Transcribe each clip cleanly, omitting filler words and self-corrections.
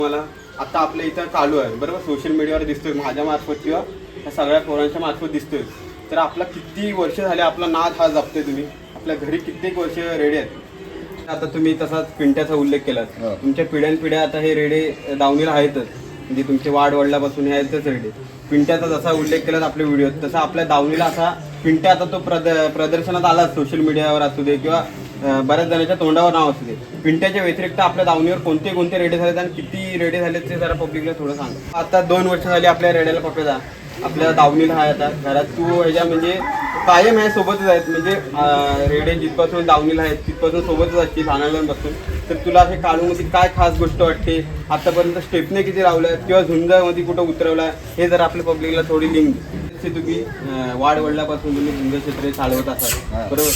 मला आता आपल्या इथं चालू आहे बरोबर, सोशल मीडियावर दिसतोय, माझ्या मार्फत किंवा या सगळ्या पोरांच्या मार्फत दिसतोय. तर आपला किती वर्ष झाले आपला नाद हा जपतोय तुम्ही, आपल्या घरी कित्येक वर्ष रेडे आहेत. आता तुम्ही तसाच पिंट्याचा उल्लेख केला, तुमच्या पिढ्यानपिढ्या आता हे रेडे दावणीला आहेतच, म्हणजे तुमचे वाढ वडिलापासून हे आहेतच रेडे. पिंट्याचा जसा उल्लेख केला आपल्या व्हिडिओत, तसा आपल्या दावणीला असा पिंट्या आता तो प्रदर्शनात आला सोशल मीडियावर असू दे किंवा बऱ्याच जणांच्या तोंडावर नाव असू दे. पिंट्याच्या व्यतिरिक्त आपल्या दावणीवर कोणते कोणते रेडे झालेत आणि किती रेडे झालेत ते जरा पब्लिकला थोडं सांगा. आता 2 वर्ष झाली आपल्या रेड्याला पकडा, आपल्या दावणीला आहे आता घरात तू ह्याच्या म्हणजे कायम आहे सोबतच आहेत, म्हणजे रेडे जिथपासून दावणीला आहेत तिथपासून सोबतच असतील लहानांपासून. तर तुला हे काढूमध्ये काय खास गोष्ट वाटते, आतापर्यंत स्टेपने किती लावल्या किंवा झुंजामध्ये कुठं उतरवला, हे जर आपल्या पब्लिकला थोडी लिंक तुम्ही वाढ वडिलापासून तुम्ही झुंज क्षेत्र चालवत असाल बरोबर.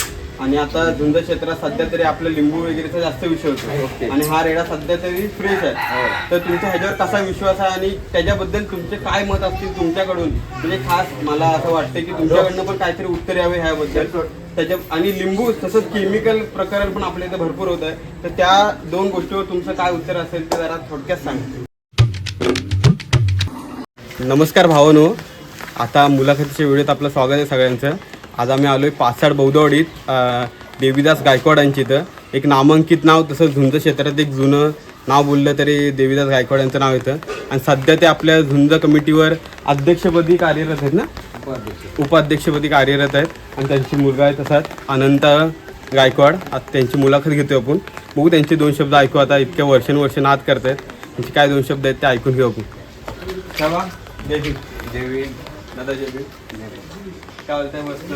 आणि आता झुंज क्षेत्रात सध्या तरी आपलं लिंबू वगैरेचा जास्त विषय होतो आणि हा रेडा सध्या तरी फ्रेश आहे. तर तुमच्या ह्याच्यावर कसा विश्वास आहे आणि त्याच्याबद्दल तुमचे काय मत असतील तुमच्याकडून, म्हणजे खास मला असं वाटतं की तुमच्याकडनं पण काहीतरी उत्तर यावे ह्याबद्दल. त्याच्या आणि लिंबू तसंच केमिकल प्रकरण पण आपल्या इथे भरपूर होत आहे, तर त्या 2 गोष्टीवर तुमचं काय उत्तर असेल ते जरा थोडक्यात सांगा. नमस्कार भावानो, आता मुलाखतीच्या व्हिडिओत आपलं स्वागत आहे सगळ्यांचं. आज आम्ही आलो आहे पाचाड बौद्धवाडीत देवीदास गायकवाड यांची. इथं एक नामांकित नाव, तसं झुंज क्षेत्रात एक जुनं नाव बोललं तरी देवीदास गायकवाड यांचं नाव येतं. आणि सध्या ते आपल्या झुंज कमिटीवर अध्यक्षपदी कार्यरत आहेत ना, उपाध्यक्षपदी कार्यरत आहेत. आणि त्यांची मुलगा आहे तसाच अनंत गायकवाड. आता त्यांची मुलाखत घेतो आपण, बघू त्यांचे 2 शब्द ऐकू. आता इतक्या वर्षानुवर्ष नाद करत आहेत, त्यांचे काय 2 शब्द आहेत ते ऐकून घेऊ आपण. चला जय भीम. जय भीम दादा जय भीम. काय बोलताय मस्त.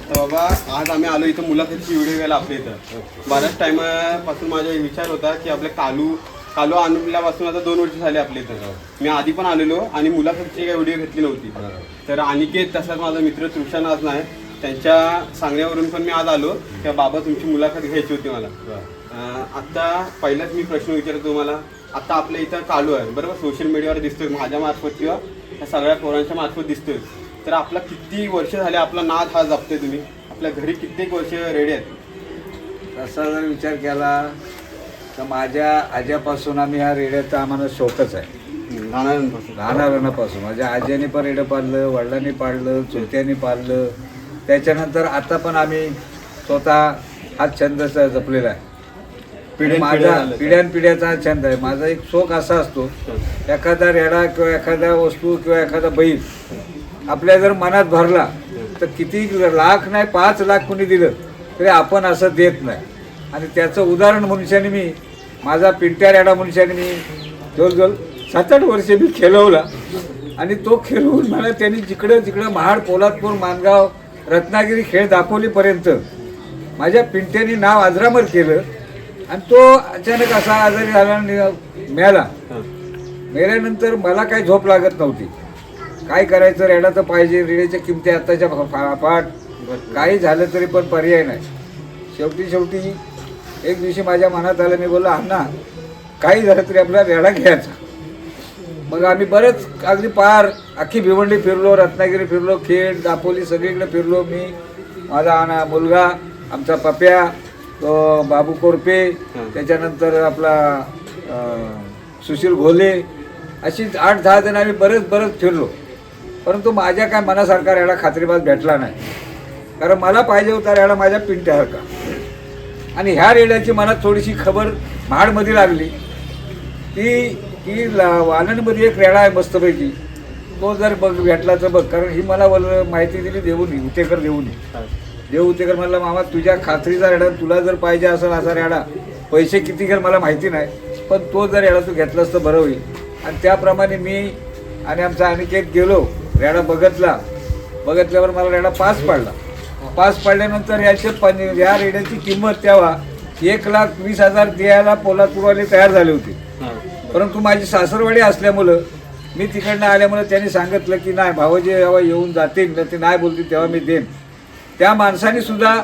तर बाबा आज आम्ही आलो इथं मुलाखतीची व्हिडिओ घ्यायला आपल्या इथं. बऱ्याच टायमापासून माझा विचार होता की आपल्या कालू आणल्यापासून आता 2 वर्ष झाले आपल्या इथं. मी आधी पण आलेलो आणि मुलाखतीची काही व्हिडिओ घेतली नव्हती. तर अनिकेत तसाच माझा मित्र तृषा आज नाही, त्यांच्या सांगण्यावरून पण मी आज आलो की बाबा तुमची मुलाखत घ्यायची होती मला. आत्ता पहिलाच मी प्रश्न विचारतो तुम्हाला. आता आपल्या इथं चालू आहे बरोबर, सोशल मीडियावर दिसतोय, माझ्या मार्फत किंवा या सगळ्या पोरांच्या मार्फत दिसतोय. तर आपला किती वर्ष झाले आपला नाद हा जपतोय तुम्ही, आपल्या घरी कित्येक वर्ष रेडी आहेत. तसा जर विचार केला तर माझ्या आज्यापासून आम्ही ह्या रेड्याचा आम्हाला शौकच आहे. लहानापासून माझ्या आज्याने पण रेडं पाळलं, वडिलांनी पाळलं, चुलत्यांनी पाळलं. त्याच्यानंतर आता पण आम्ही स्वतः हा छंद जपलेला आहे. माझा पिढ्यानपिढ्याचा हा छंद आहे. माझा एक शौक असा असतो, एखादा रेडा किंवा एखादा वस्तू किंवा एखादा बैल आपल्या जर मनात भरला तर किती लाख नाही 5 लाख कोणी दिलं तरी आपण असं देत नाही. आणि त्याचं उदाहरण मनुष्याने मी माझा पिंट्या रेडा मनुष्याने मी जवळजवळ 7-8 वर्षे मी खेळवला. आणि तो खेळवून मला त्यांनी जिकडं महाड, पोलादपूर, मानगाव, रत्नागिरी खेळ दाखवलीपर्यंत माझ्या पिंट्याने नाव अजरामर केलं. आणि तो अचानक असा आजारी झाला, मेल्यानंतर मला काही झोप लागत नव्हती. काय करायचं, रेडा तर पाहिजे, रेड्याच्या किमती आत्ताच्या फाट, काही झालं तरी पण पर्याय नाही. शेवटी एक दिवशी माझ्या मनात आलं, मी बोललो अण्णा काही झालं तरी आपला रेडा घ्यायचा. मग आम्ही बरेच अगदी पार अख्खी भिवंडी फिरलो, रत्नागिरी फिरलो, खेड, दापोली सगळीकडे फिरलो. मी, माझा मुलगा, आमचा पप्या, तो बाबू कोरपे, त्याच्यानंतर आपला सुशील घोले, अशी 8-10 जण आम्ही बरेच फिरलो. परंतु माझ्या काय मनासारखा रेडा खात्रीबाज भेटला नाही. कारण मला पाहिजे होता रेडा माझ्या पिंट्यासारखा. आणि ह्या रेड्याची मला थोडीशी खबर महाडमध्ये लागली की वानंडमध्ये एक रेडा आहे मस्तपैकी, तो जर भेटला तर बघ. कारण ही मला माहिती दिली देऊनी, उतेकर देव उतेकर म्हणला मामा तुझ्या खात्रीचा रेडा, तुला जर पाहिजे असेल असा रेडा, पैसे किती कर मला माहिती नाही, पण तो जर रेडा तू घेतलास तर बरं होईल. आणि त्याप्रमाणे मी आणि आमचा अनिकेत गेलो, रेडा बघितल्यावर मला रेडा पास पाडल्यानंतर या रेड्याची किंमत तेव्हा 1,20,000 द्यायला पोलादपूरवाले तयार झाले होते. परंतु माझी सासरवाडी असल्यामुळं, मी तिकडनं आल्यामुळं त्यांनी सांगितलं की नाही भावाजी जेव्हा येऊन जातील ना ते नाही बोलतील तेव्हा मी देईन. त्या माणसाने सुद्धा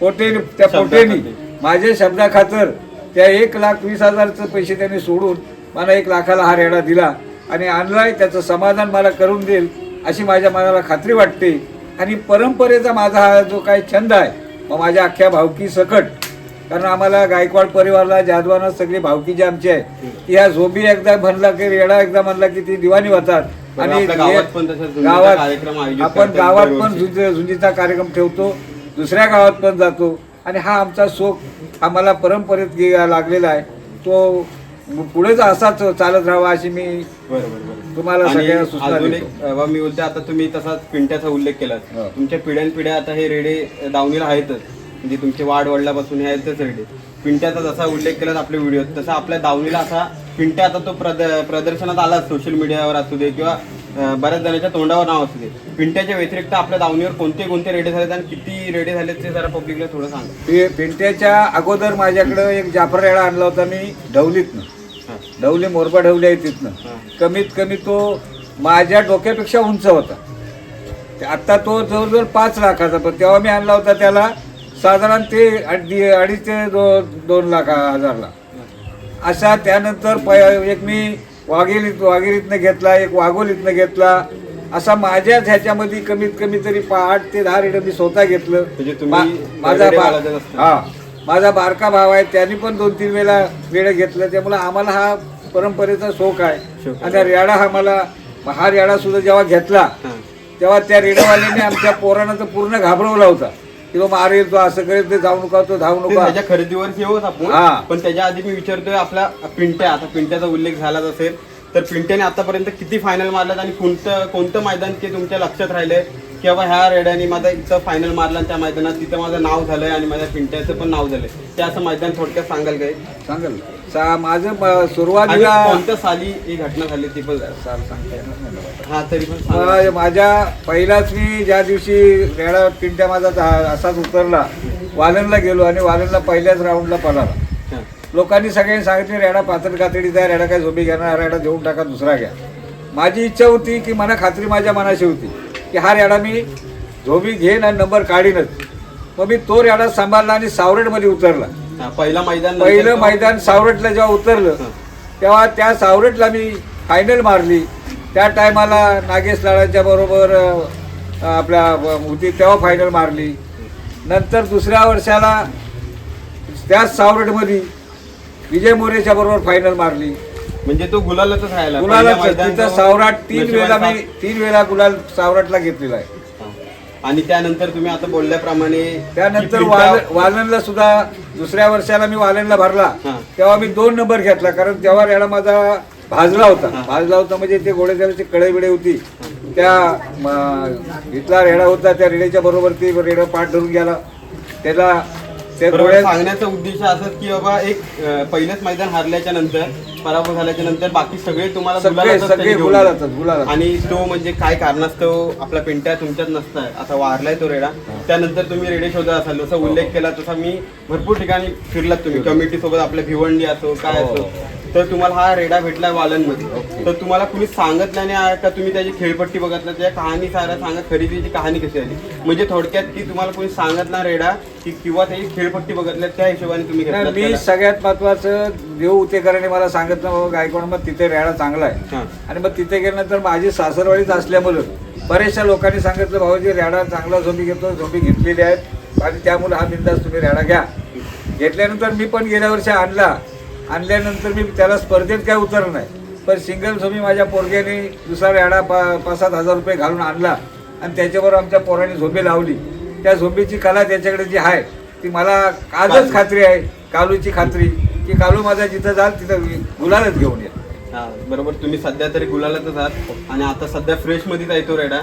पोटेनी माझ्या शब्दाखातर त्या 1,20,000चे पैसे त्यांनी सोडून मला 1 लाखाला हा रेडा दिला आणि आणलाय. त्याचं समाधान मला करून देईल अशी माझ्या मनाला खात्री वाटते. आणि परंपरेचा माझा हा जो काही छंद आहे, मग माझ्या अख्ख्या भावकी सकट कारण आम्हाला गायकवाड परिवारला जाधवांना सगळी भावकी जी आमची आहे की ह्या झोंबी एकदा म्हणला की रेडा एकदा म्हणला की ती दिवाणी होतात. आणि आपल्या गावात पण तसं झुंजीचा गावात कार्यक्रम आयोजित आपण करतात गावात दरवर्षी. पण झुंजीचा कार्यक्रम ठेवतो, दुसऱ्या गावात पण जातो आणि हा आमचा शोक आम्हाला परंपरेत लागलेला आहे. तो पुढेच असाच चालत राहावा अशी मी बरोबर. तुम्हाला आणि सगळ्यांना सूचना अजून देतो. एक मी बोलते, आता तुम्ही तसाच पिंट्याचा उल्लेख केला. हो. तुमच्या पिढ्यानपिढ्या आता हे रेडे दावणीला आहेतच, म्हणजे तुमचे वाढ वडिलापासून हे आहेतच रेडे. पिंट्याचा जसा उल्लेख केला आपल्या व्हिडिओत, तसा आपल्या दावणीला असा पिंट्या आता तो प्रदर्शनात आला सोशल मीडियावर असू दे किंवा बऱ्याच जणांच्या तोंडावर नाव असू दे. पिंट्याच्या व्यतिरिक्त आपल्या दावणीवर कोणते कोणते रेडे झालेत आणि किती रेडे झालेत ते जरा पब्लिकला थोडं सांगा. पिंट्याच्या अगोदर माझ्याकडं एक जाफर रेडा आणला होता मी ढवलीतनं. ढवली मोरबा ढवली आहे तिथनं. कमीत कमी तो माझ्या डोक्यापेक्षा उंच होता. आता तो जवळजवळ 5 लाखाचा, पण तेव्हा मी आणला होता त्याला साधारण ते 2.5 ते 2 लाख हजारला असा. त्यानंतर एक मी वाघेरीतनं घेतला, एक वाघोलीतनं घेतला. असा माझ्याच ह्याच्यामध्ये कमीत कमी तरी 8 ते 10 रेडं मी स्वतः घेतलं. म्हणजे तुम्ही माझा बारका भाव आहे, त्यांनी पण 2-3 वेळा रेडं घेतलं. त्यामुळे आम्हाला हा परंपरेचा शौक आहे. आणि रेडा हा रेडा सुद्धा जेव्हा घेतला तेव्हा त्या रेडावाल्याने आमच्या पोरांना तर पूर्ण घाबरवला होता की तो मारेल, तो असं करेल, ते जाऊ नका, तो धावू नका. त्याच्या खरेदीवर येऊच आपण. पण त्याच्या आधी मी विचारतोय आपला पिंट्या, आता पिंट्याचा उल्लेख झालाच असेल तर पिंट्याने आतापर्यंत किती फायनल मारल्यात आणि कोणतं मैदान ते तुमच्या लक्षात राहिलंय की बाबा ह्या रेड्याने माझा इथं फायनल मारला त्या मैदानात, तिथं माझं नाव झालंय आणि माझ्या पिंट्याचं पण नाव झालंय, ते असं मैदान थोडक्यात सांगाल काय? सांगाल. माझं सुरुवातीला कोणत्या साली ही घटना झाली ती पण साल सांगता येणार नाही मला. हा तरी पण सांगा. माझ्या पहिलाच मी ज्या दिवशी रेडा पिंट्या माझा असाच उतरला, वालनला गेलो आणि वालनला पहिल्याच राऊंडला पळाला. हा. लोकांनी सगळ्यांनी सांगितले रेडा पातळ कातडीचा आहे, रेडा काय झोपी घेणार, रेडा देऊन टाका, दुसरा घ्या. माझी इच्छा होती की मला खात्री माझ्या मनाशी होती की हा रेडा मी झोबी घेईन आणि नंबर काढीनच. मग मी तो रेडा सांभाळला आणि सावरटमध्ये उतरला. पहिलं मैदान सावरटला जेव्हा उतरलं तेव्हा त्या सावरटला मी फायनल मारली. त्या टायमाला नागेश लाडांच्या बरोबर आपल्या होती तेव्हा फायनल मारली. नंतर दुसऱ्या वर्षाला त्याच सावरटमध्ये विजय मोरेच्या बरोबर फायनल मारली. म्हणजे तो गुलालच राहिला. तिथं सावराट 3 वेळा गुलाल सावराटला घेतलेला आहे. आणि त्यानंतर तुम्ही आता बोलल्याप्रमाणे त्यानंतर वालनला सुद्धा दुसऱ्या वर्षाला मी वालनला भरला तेव्हा मी 2 नंबर घेतला. कारण तेव्हा रेडा माझा भाजला होता म्हणजे ते घोडेच्याची कळे बिडे होती, त्या इथला रेडा होता, त्या रेड्याच्या बरोबर ती रेडा पाठ धरून गेला. त्याला सांगण्याचा उद्देश असं की बाबा एक पहिलेच मैदान हारल्याच्या नंतर, पराभव झाल्याच्या नंतर बाकी सगळे तुम्हाला सगळे गुलालातच. आणि तो म्हणजे काय कारणास्तव आपला पिंट्या तुमच्यात नसताय, आता वारलाय तो रेडा. त्यानंतर तुम्ही रेडे शोधत असाल, जसा उल्लेख केला तसा मी भरपूर ठिकाणी फिरलात तुम्ही कमिटी सोबत, आपल्या भिवंडी असो काय असो, तर तुम्हाला हा रेडा भेटलाय वालनमध्ये. तर तुम्हाला कुणी सांगितलं नाही का तुम्ही त्याची खेळपट्टी बघितलं, त्या कहाणी सारा सांगा, खरेदीची कहाणी कशी आली? म्हणजे थोडक्यात की तुम्हाला कोणी सांगत ना रेडा की किंवा त्याची खेळपट्टी बघितल्या त्या हिशोबाने तुम्ही घेतला? मी सगळ्यात महत्वाचं देव उतेकरांनी मला सांगितलं बाबा गायकवाड मग तिथे रेडा चांगला आहे. आणि मग तिथे गेल्यानंतर माझी सासरवाडीच असल्यामुळं बऱ्याचशा लोकांनी सांगितलं भाऊजी रेडा चांगला झोंबी घेतो, झोंबी घेतलेली आहेत आणि त्यामुळे हा बिंदास तुम्ही रेडा घ्या. घेतल्यानंतर मी पण गेल्या वर्षी आणल्यानंतर मी त्याला स्पर्धेत काय उतरलं नाही, पण सिंगल झोंबी माझ्या पोरग्याने दुसरा रेडा 5-7 हजार रुपये घालून आणला आणि त्याच्यावर आमच्या पोराने झोंबी लावली. त्या झोंबीची कला त्याच्याकडे जी आहे ती मला आजच खात्री आहे, कालूची खात्री, की कालू माझा जिथं जाल तिथं गुलालच घेऊन येईल. बरोबर. तुम्ही सध्या तरी गुलालातच आहात आणि आता सध्या फ्रेश मध्येच आहे तो रेडा.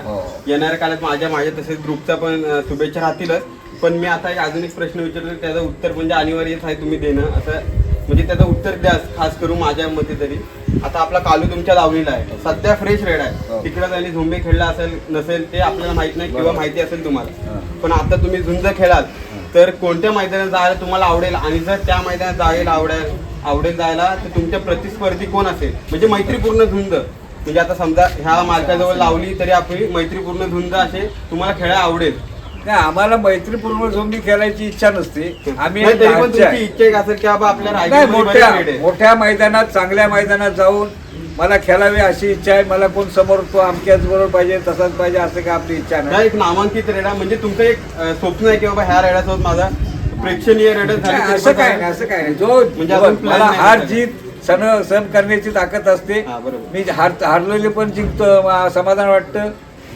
येणाऱ्या काळात माझ्या तसेच ग्रुपचा पण शुभेच्छा राहतीलच. पण मी आता अजून एक प्रश्न विचारतो, त्याचं उत्तर म्हणजे अनिवार्यच आहे तुम्ही देणं, असं म्हणजे त्याचं उत्तर द्या खास करून माझ्या मते तरी. आता आपला कालू तुमच्या दावणीला आहे, सध्या फ्रेश रेडा आहे, तिकडे त्यांनी झोंबे खेळला असेल नसेल ते आपल्याला माहित नाही किंवा माहिती असेल तुम्हाला, पण आता तुम्ही झुंज खेळाल तर कोणत्या मैदानात जायला तुम्हाला आवडेल? आणि जर त्या मैदानात जायला आवडेल जायला तर तुमच्या प्रतिस्पर्धी कोण असेल? म्हणजे मैत्रीपूर्ण झुंज, म्हणजे आता समजा ह्या मालकाजवळ लावली तरी आपली मैत्रीपूर्ण झुंज असे तुम्हाला खेळायला आवडेल? नाही, आम्हाला मैत्रीपूर्ण झोंबी खेळायची इच्छा नसते. आम्ही इच्छा असेल की बाबा आपल्या मोठ्या मैदानात, चांगल्या मैदानात जाऊन मला खेळावे अशी इच्छा आहे. मला कोण समोर तो आमच्याच बरोबर पाहिजे, तसाच पाहिजे असं काय आपली इच्छा नाही. एक नामांकित रेडा म्हणजे तुमचं एक स्वप्न आहे की बाबा ह्या रेड्यासोबत माझा प्रेक्षणीय रेडर झाले नाही, तरी असं पण काय चालेल. नाही, असं काय नाही. जो म्हणजे अजून plan मला नाही हार का? जीत सहन करण्याची ताकद असते. हा, बरोबर. मी हारलेले पण जिंकतो, समाधान वाटतं.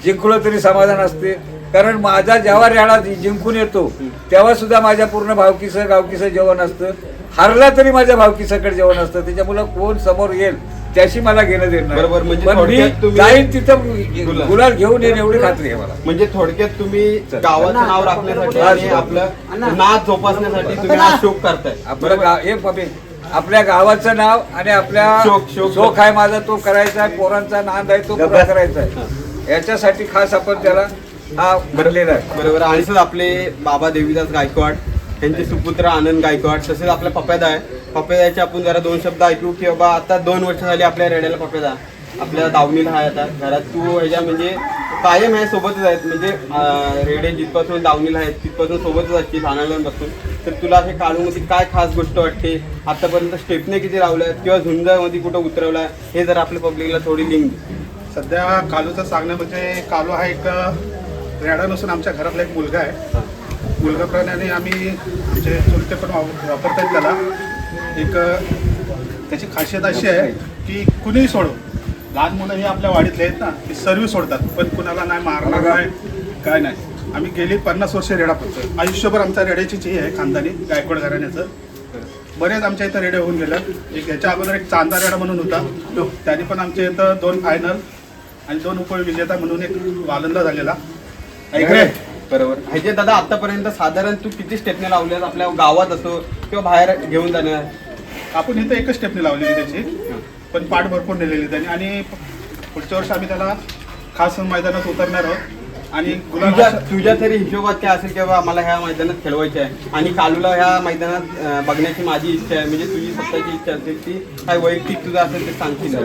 जिंकलो तरी समाधान असते. कारण माझा जेव्हा रेडा जिंकून येतो तेव्हा सुद्धा माझ्या पूर्ण भावकीचं गावकीचं जेवण असतं. हारला तरी माझ्या भावकीसकडे जेवण असतं. त्याच्यामुळं कोण समोर येईल त्याशी मला घेणं देणं नाही. बरोबर, म्हणजे पण मी थोडक्यात तुम्ही- जाईन तिथं गुलाल घेऊन येईन एवढी खात्री आहे मला. म्हणजे थोडक्यात तुम्ही गावाचं नाव राखण्यासाठी हा, आणि आपलं नाच जोपासण्यासाठी तुम्ही हा शोक करताय. आपलं गाव हे पबे आपल्या गावाचं नाव आणि आपल्या शोक. शोक आहे माझा तो करायचा आहे. पोरांचा नांद आहे तो पुरा करायचा आहे. याच्यासाठी खास आपण त्याला हा भरलेला आहे. बरोबर. आणि सर आपले बाबा देवीदास गायकवाड त्यांचे सुपुत्र आनंद गायकवाड तसेच आपला पप्यादा आहे. पप्यादाचे आपण जरा दोन शब्द ऐकू की बाबा आता 2 वर्ष झाली आपल्या रेड्याला पप्यादा आपल्या दावणीला आहे. आता घरात तू ह्याच्या म्हणजे कायम आहे सोबतच आहेत. म्हणजे रेडे जिथपासून दावणीला आहेत तिथपासून सोबतच असतील ठाण्याला बसून. तर तुला हे काढूमध्ये काय खास गोष्ट वाटते? आतापर्यंत स्टेपने किती लावल्यात किंवा झुंजामध्ये कुठं उतरवला हे जर आपल्या पब्लिकला थोडी लिंक. सध्या कालूचं सांगणं म्हणजे कालू हा एक रेडा नसून आमच्या घरातला एक मुलगा आहे. मुलगा प्राण्याने आम्ही आमचे चुलते पण वापरतात त्याला. एक त्याची खासियत अशी आहे की कुणीही सोडो, लहान मुलं ही आपल्या वाडीतले आहेत ना, ती सर्व सोडतात पण कुणाला नाही मारणार नाही काय नाही. आम्ही गेली 50 वर्ष रेडा पडतो. आयुष्यभर आमच्या रेड्याचीच ही आहे खानदानी गायकवाड घराण्याचं. बरेच आमच्या इथं रेडे होऊन गेले. एक याच्या अगोदर एक चांदा रेडा म्हणून होता, त्याने पण आमच्या इथं 2 फायनल आणि 2 उपविजेता म्हणून एक वालंदा झालेला. ऐकले बरोबर. ह्याचे दादा आतापर्यंत साधारण तू किती स्टेपने लावल्यात आपल्या गावात असो किंवा बाहेर घेऊन जाणार? आपण इथं एकच स्टेपनी लावलेली त्याची, पण पाठ भरपूर नेलेली त्याने. आणि पुढच्या वर्षी आम्ही त्याला खास मैदानात उतरणार आहोत. आणि तुझ्या तरी हिशोबात काय असेल की बाबा मला ह्या मैदानात खेळवायचे आहे आणि कालूला ह्या मैदानात बघण्याची माझी इच्छा आहे, म्हणजे तुझी स्वतःची इच्छा असेल ती काय वैयक्तिक तुझं असेल ते सांगशील?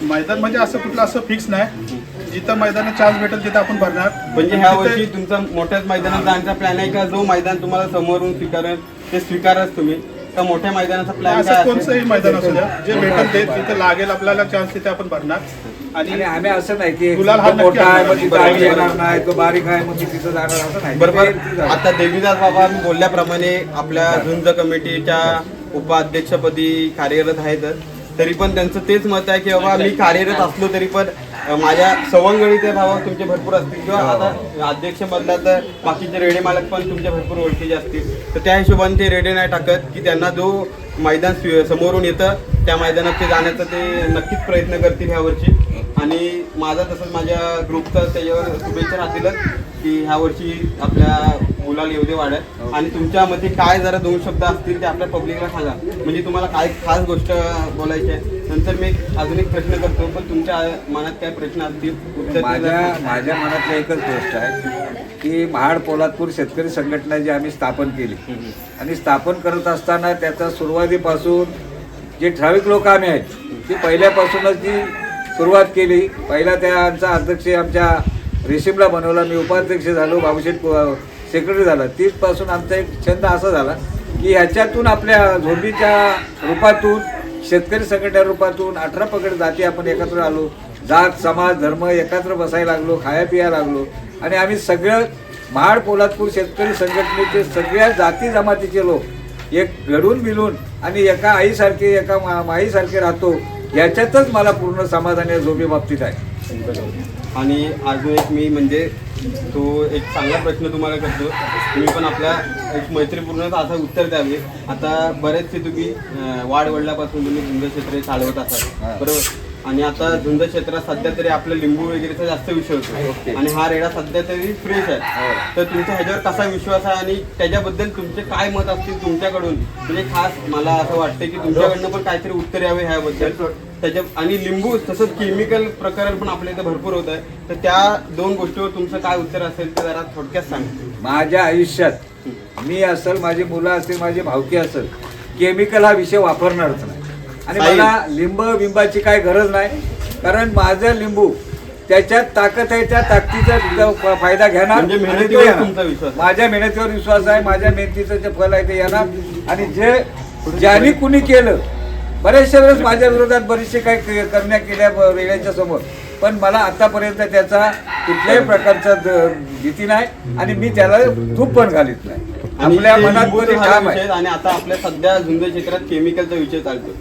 मैदान म्हणजे असं कुठलं असं फिक्स नाही, जिथं मैदानात चान्स भेटेल तिथं आपण भरणार. म्हणजे ह्या वर्षी तुमचा मोठ्याच मैदानात जाण्याचा प्लॅन आहे का जो मैदान तुम्हाला समोरून स्वीकारेल ते स्वीकारच तुम्ही का मोठ्या मैदानाचा प्लॅन असं कोणतंही मैदान असू द्या, जे भेटेल ते तिथं लागेल आपल्याला चान्स तिथे आपण भरणार. आणि आम्ही असं नाही की गुलाल हा तो मोठा आहे मग नक्की तिथं आम्ही येणार नाही, तो बारीक आहे मग तिथं जाणार, असं नाही. बरोबर. तिथे जाणार. आता देवीदास बाबा मी बोलल्याप्रमाणे आपल्या झुंज कमिटीच्या उपाध्यक्षपदी कार्यरत आहेत. तरी पण त्यांचं तेच मत आहे की बाबा मी कार्यरत असलो तरी पण माझ्या सवंगडी ते भावा तुमचे भरपूर असतील किंवा आता अध्यक्ष बनला तर बाकीचे रेडे मालक पण तुमचे भरपूर ओळखीचे असतील. तर त्या हिशोबाने ते रेडे नाही टाकत की त्यांना जो मैदान समोरून येतं त्या मैदानात ते जाण्याचा ते नक्कीच प्रयत्न करतील ह्या वर्षी. आणि माझा तसंच माझ्या ग्रुपचा त्याच्यावर शुभेच्छा राहतीलच की ह्या वर्षी आपल्या गुलाल येऊ दे वाड्यात. आणि तुमच्या मध्ये काय जरा 2 शब्द असतील ते आपल्या पब्लिकला सांगा, म्हणजे तुम्हाला काय खास गोष्ट बोलायची आहे. नंतर मी अजून एक प्रश्न करतो, पण तुमच्या मनात काय प्रश्न असतील उत्तर माझ्या मनातल्या एकच गोष्ट आहे की महाड पोलादपूर शेतकरी संघटना जी आम्ही स्थापन केली आणि स्थापन करत असताना त्याचा सुरुवातीपासून जे ठराविक लोक आम्ही आहेत ती पहिल्यापासूनच जी सुरुवात केली. पहिला त्यांचा अध्यक्ष आमच्या रेशीमला बनवला, मी उपाध्यक्ष झालो, बाबूशेठ सेक्रेटरी झाला. तिथपासून आमचा एक छंद असा झाला की ह्याच्यातून आपल्या झोंबीच्या रूपातून शेतकरी संघटना रूपातून 18 पगड जाती आपण एकत्र आलो. जात समाज धर्म एकत्र बसायला लागलो, खाया पियाला लागलो. आणि आम्ही सगळं महाड पोलादपूर शेतकरी संघटनेचे सगळ्या जाती जमातीचे लोक एक घडून मिळून आणि एका आईसारखे एका माईसारखे राहतो. याच्यातच मला पूर्ण समाधान या झोपी बाबतीत आहे. आणि अजून एक मी म्हणजे तो एक चांगला प्रश्न तुम्हाला करतो, तुम्ही पण आपल्या एक मैत्रीपूर्ण असं उत्तर द्यावे. आता बरेचसे तुम्ही वाढ वडल्यापासून तुम्ही झुंज क्षेत्र चालवत असाल बरोबर. आणि आता झुंज क्षेत्रात सध्या तरी आपलं लिंबू वगैरेचा जास्त विषय होतो आणि हा रेडा सध्या तरी फ्रेश आहे. तर तुमचा ह्याच्यावर कसा विश्वास आहे आणि त्याच्याबद्दल तुमचे काय मत असतील तुमच्याकडून? म्हणजे खास मला असं वाटतं की तुमच्याकडनं पण काहीतरी उत्तर यावे ह्याबद्दल. त्याच्या आणि लिंबू तसंच केमिकल प्रकरण पण आपल्या इथं भरपूर होत आहे. तर त्या 2 गोष्टीवर तुमचं काय उत्तर असेल ते जरा थोडक्यात सांगा. माझ्या आयुष्यात मी असेल, माझी मुलं असतील, माझी भावकी असेल, केमिकल हा विषय वापरणारच नाही. आणि मला लिंब बिंबाची काय गरज नाही, कारण माझं लिंबू त्याच्यात ताकद आहे, त्या ताकदीचा फायदा घेणार. म्हणजे मेहनतीवर तुमचा विश्वास? माझ्या मेहनतीवर विश्वास आहे, माझ्या मेहनतीचं जे फल आहे ते येणार. आणि जे ज्यांनी कुणी केलं बरेचशा वेळेस माझ्या विरोधात बरेचसे काही करण्या केल्या वेळेच्या समोर, पण मला आतापर्यंत त्याचा कुठल्याही प्रकारचा भीती नाही आणि मी त्याला धूप पण घालीत नाही. आणि आपल्या ते मनात लिंबूचं कोणी झालं ठाम आहे. विषय, आणि आता आपल्या सध्या झुंज क्षेत्रात केमिकलचा विषय चालतो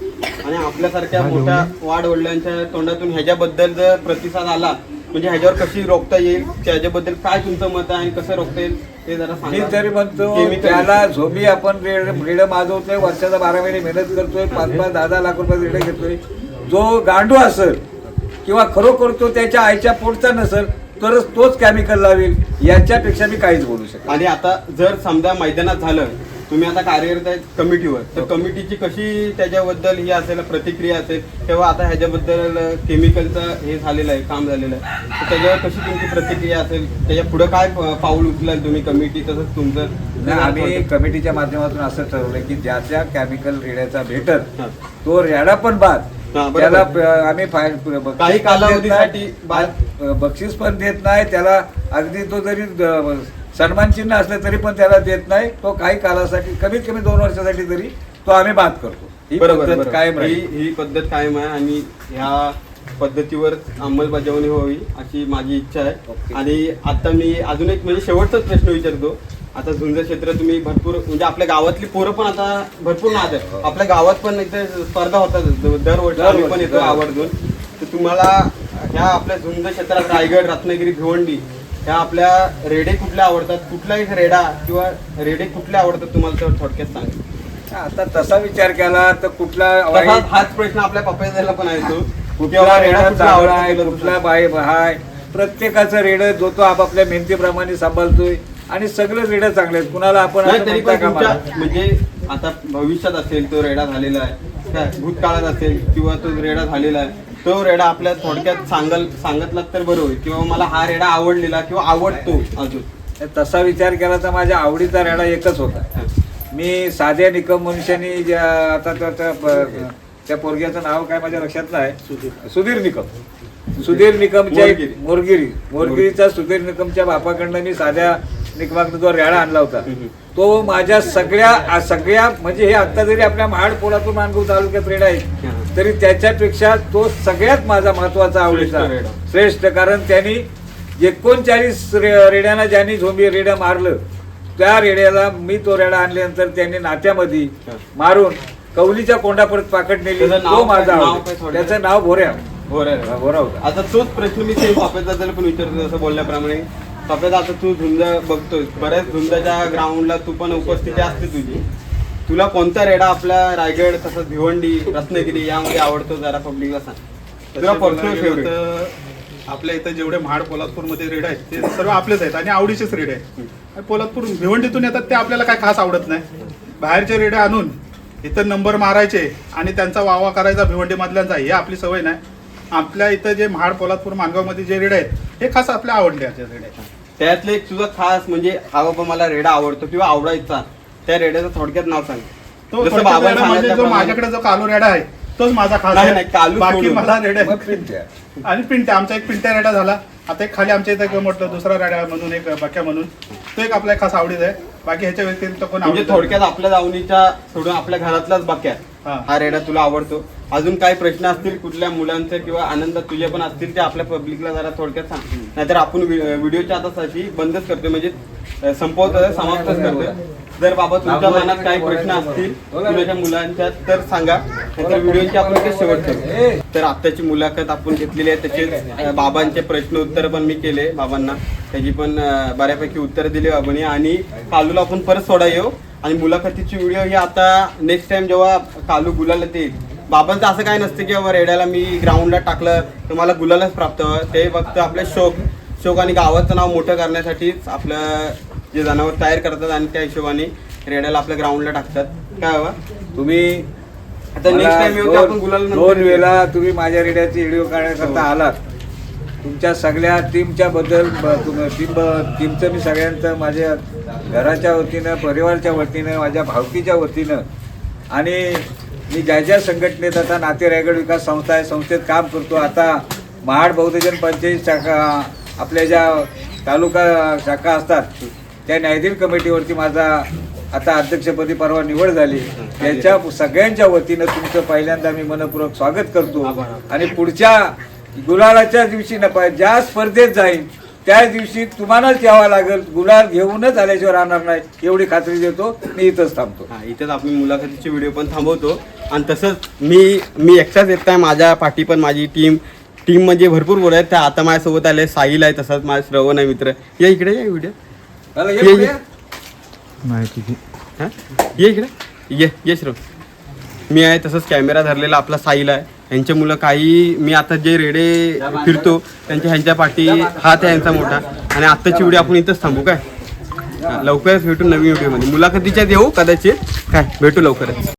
आणि आपल्यासारख्या मोठ्या वाढ वडिलांच्या तोंडातून ह्याच्याबद्दल जर प्रतिसाद आला म्हणजे ह्याच्यावर कशी रोखता येईल त्याच्याबद्दल काय तुमचं मत आहे आणि कसं रोखता येईल ते जरा मी सांगा. तरी म्हणतो Chemical त्याला झोंबी आपण रेड माजवतोय, वर्षाचा 12 महिने मेहनत करतोय, 5-10 लाख रुपये रेड घेतोय. जो गांडू असेल किंवा खरोखर तो त्याच्या आईच्या पोटचा नसेल तरच तोच केमिकल लावेल, याच्यापेक्षा मी काहीच बोलू शकतो. आणि आता जर समजा मैदानात झालं, तुम्ही आता कार्यरत आहे कमिटीवर, तर कमिटीची कशी त्याच्याबद्दल ही असेल प्रतिक्रिया असेल, तेव्हा आता ह्याच्याबद्दल केमिकलचं हे झालेलं आहे, काम झालेलं आहे, तर त्याच्यावर कशी तुमची प्रतिक्रिया असेल, त्याच्या पुढे काय पाऊल उचलाल तुम्ही कमिटी, तसंच तुमचं? नाही, आम्ही कमिटीच्या माध्यमातून असं ठरवलं की ज्याच्या केमिकल रेड्याचा भेटल हा. तो रेडा पण बाद, हा, बरोबर. त्याला आम्ही काही कालावधीसाठी बक्षीस पण देत नाही त्याला. अगदी तो जरी सन्मान चिन्ह असलं तरी पण त्याला देत नाही. तो काही कालासाठी कमीत कमी 2 वर्षासाठी तरी तो आम्ही बाद करतो. ही बरोबर पद्धत बरोबर. कायम राहील. ही पद्धत कायम आहे आणि ह्या पद्धतीवर अंमलबजावणी व्हावी अशी माझी इच्छा आहे. ओके. आणि आता मी अजून एक म्हणजे शेवटचाच प्रश्न विचारतो. आता झुंज क्षेत्र तुम्ही भरपूर म्हणजे आपल्या गावातली पोरं पण आता भरपूर नाद आहे. आपल्या गावात पण इथे स्पर्धा होतात दरवर्षी, आम्ही पण येतो आवर्जून. तर तुम्हाला ह्या आपल्या झुंज क्षेत्रात रायगड, रत्नागिरी, भिवंडी ह्या आपल्या रेडे कुठल्या आवडतात, कुठला एक रेडा किंवा रेडे कुठले आवडतात तुम्हाला तर थोडक्यात सांगा. आता तसा विचार केला तर कुठला तसाच हाच प्रश्न आपल्या पप्पाला पण आहे तो कुठला रेडा कुठला चांगला आवडतो आहे, तुला? कुठला बाय हाय. प्रत्येकाचं रेड जो तो आपापल्या मेहनतीप्रमाणे सांभाळतोय आणि सगळं रेड चांगले आहेत. कुणाला आपण नाही असं तरी म्हणता पण कामा नये. तुमच्या म्हणजे आता भविष्यात असेल तो रेडा झालेला आहे काय, भूतकाळात असेल किंवा तो रेडा झालेला आहे, तो रेडा आपल्या थोडक्यात सांगितला तर बरं होईल किंवा मला हा रेडा आवडलेला किंवा आवडतो अजून. तसा विचार केला तर माझ्या आवडीचा रेडा एकच होता. मी साध्या निकम मनुष्यानी ज्या आता त्या पोरग्याचं नाव काय माझ्या लक्षात नाही, सुधीर निकमच्या मोरगिरीचा सुधीर निकमच्या बापाकडनं मी साध्या निकमाकडनं जो रेडा आणला होता तो माझ्या सगळ्या म्हणजे हे आता जरी आपल्या महाड पोलातून मानगाव तालुक्यात रेडा आहे तरी त्याच्यापेक्षा तो सगळ्यात माझा महत्वाचा आवडीचा श्रेष्ठ. कारण त्यांनी 39 रेड्यांना ज्यांनी झोंबी रेड्या मारलं त्या रेड्याला मी तो रेडा आणल्यानंतर त्यांनी नात्यामध्ये मारून कवलीच्या कोंडा परत पाकट नेली. त्याचं नाव तो माझा काय? नाव आवडता. काय थोडं? त्याचं नाव भोऱ्या बरोबर. होता. आता तोच प्रश्न मी सेम पापेदादाला पण विचारतो जसं बोलल्याप्रमाणे. पापेदा, आता तू झुंज बघतोय, बऱ्याच झुंजाच्या ग्राउंडला तू पण उपस्थिती असते तुझी. तुला कोणता रेडा आपल्या रायगड तसंच भिवंडी, रत्नागिरी यामध्ये आवडतो जरा पब्लिकला सांग. तुला पर्सनल फेवरेट. आपल्या इथं जेवढे महाड पोलादपूरमध्ये रेड आहेत ते सर्व आपलेच आहेत आणि आवडीचेच रेड आहेत. आणि पोलादपूर भिवंडीतून येतात ते आपल्याला काय खास आवडत नाही. बाहेरचे रेडे आणून इथं नंबर मारायचे आणि त्यांचा वावा करायचा भिवंडी मधल्यांचा, हे आपली सवय नाही. आपल्या इथं जे महाड पोलादपूर मानगावमध्ये जे रेड आहेत हे खास आपल्या आवडण्याचे रेड आहेत. त्यातले एक तुझा खास म्हणजे हा बाबा मला रेडा आवडतो किंवा आवडायचा त्या रेड्याचं थोडक्यात नाव सांग. तो जसं थोडक्यात बाबांनी रेडा म्हणजे जो सांगितल्याप्रमाणे. माझ्याकडे जो कालू रेडा आहे तोच माझा खास नाही, आहे. नाही, कालू बाकी सोडून. मला रेड मग आहे प्रिंट आहे. आणि पिंट्या. आमचा एक पिंट्या रेडा झाला. आता एक खाली आमच्या इथं म्हटलं दुसरा रेडा म्हणून एक बाक्या म्हणून तो एक आपल्या खास आवडीचा आहे. बाकी ह्याच्या व्यतिरिक्त कोण म्हणजे आवडत थोडक्यात आपल्या दावणीच्या सोडून आपल्या घरातलाच बाक्या हा. हा रेडा तुला आवडतो. अजून काही प्रश्न असतील कुठल्या मुलांचे किंवा आनंदात तुझे पण असतील ते आपल्या पब्लिकला जरा थोडक्यात सांग. नाहीतर आपण व्हिडिओच्या आता साठी बंदच करतोय म्हणजे संपवतोय, समाप्तच करतोय. जर बाबा तुमच्या मनात काही प्रश्न असतील तुझ्या मुलांच्या तर सांगा, नाहीतर व्हिडिओची आपण ते शेवट करू. तर आत्ताची मुलाखत आपण घेतलेली आहे, त्याचे बाबांचे प्रश्न उत्तर पण मी केले बाबांना, त्याची पण बऱ्यापैकी उत्तर दिली बाबांनी. आणि कालूला आपण परत सोडा येऊ आणि मुलाखतीची व्हिडिओ ही आता नेक्स्ट टाइम जेव्हा कालू गुलाला येईल. बाबांचं असं काय नसतं की बाबा रेड्याला मी ग्राउंडला टाकलं तर मला गुलालच प्राप्त व्हावं. ते फक्त आपल्या शौक आणि गावाचं नाव मोठं करण्यासाठीच आपलं जे जनावर तयार करतात आणि त्या हिशोबाने रेड्याला आपल्या ग्राउंडला टाकतात. काय बाबा तुम्ही आता नेक्स्ट टाइम येऊ ते आपण गुलाल 2 वेळा तुम्ही माझ्या रेडिओची व्हिडिओ काढण्याकरता आलात. तुमच्या सगळ्या टीमच्या बद्दल टीमचं मी सगळ्यांचं माझ्या घराच्या वतीनं, परिवारच्या वतीनं, माझ्या भावकीच्या वतीनं आणि मी ज्या संघटनेत आता नाते रायगड विकास संस्था आहे, संस्थेत काम करतो. आता महाड बहुजन पंचायत शाखा आपल्या ज्या तालुका शाखा असतात त्या न्यायाधीन कमिटीवरती माझा आता अध्यक्षपदी परवा निवड झाली. त्याच्या सगळ्यांच्या वतीनं तुमचं पहिल्यांदा मी मनपूर्वक स्वागत करतो. आणि पुढच्या गुलालाच्या दिवशी ज्या स्पर्धेत जाईन त्या दिवशी तुम्हालाच यावं लागेल, गुलाल घेऊनच आल्याशिवाय राहणार नाही एवढी खात्री देतो. मी इथंच थांबतो. हा, इथेच आपण मुलाखतीचे व्हिडिओ पण थांबवतो. आणि तसंच मी एकटाच येत आहे, माझ्या पाठी पण माझी टीम म्हणजे भरपूर बोल आहेत. त्या आता माझ्यासोबत आले, साहिल आहे, तसंच माझा श्रवण आहे मित्र. या इकडे या व्हिडिओ चला, ये ये, पुढे ये. या. माहिती हां ये इकडे ये श्रवण. मी आहे, तसंच कॅमेरा धरलेला आपला साहिल आहे. ह्यांचे मुलं काही मी आता जे रेडे फिरतो ह्यांच्या पाठी हात आहे यांचा मोठा. आणि आत्ताची व्हिडिओ आपण इथंच थांबू काय. लवकरच भेटू नवीन व्हिडिओमध्ये. मुलाखतीच्यात येऊ कदाचित. काय भेटू लवकरच.